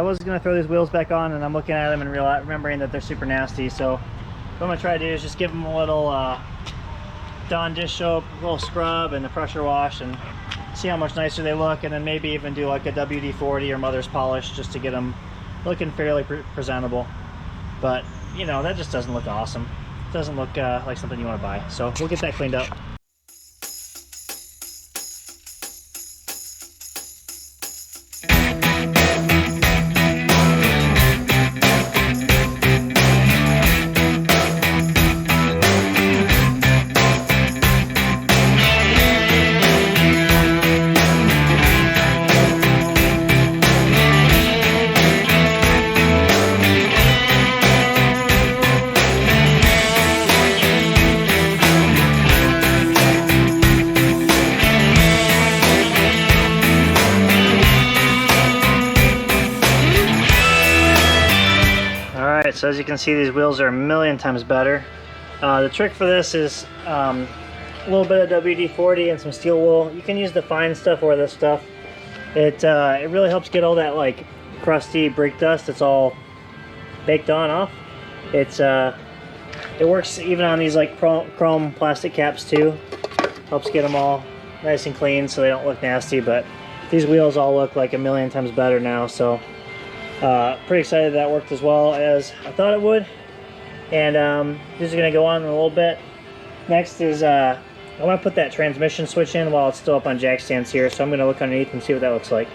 was going to throw these wheels back on, and I'm looking at them and remembering that they're super nasty. So what I'm going to try to do is just give them a little Dawn dish soap, a little scrub, and the pressure wash, and see how much nicer they look, and then maybe even do like a WD-40 or Mother's Polish just to get them looking fairly presentable. But you know, that just doesn't look awesome. It doesn't look like something you want to buy. So we'll get that cleaned up. So as you can see, these wheels are a million times better. The trick for this is a little bit of WD-40 and some steel wool. You can use the fine stuff or this stuff. It really helps get all that like crusty brake dust that's all baked on off. It works even on these like chrome plastic caps too. Helps get them all nice and clean so they don't look nasty. But these wheels all look like a million times better now. So pretty excited that worked as well as I thought it would. And this is going to go on in a little bit. Next is I want to put that transmission switch in while it's still up on jack stands here, so I'm going to look underneath and see what that looks like.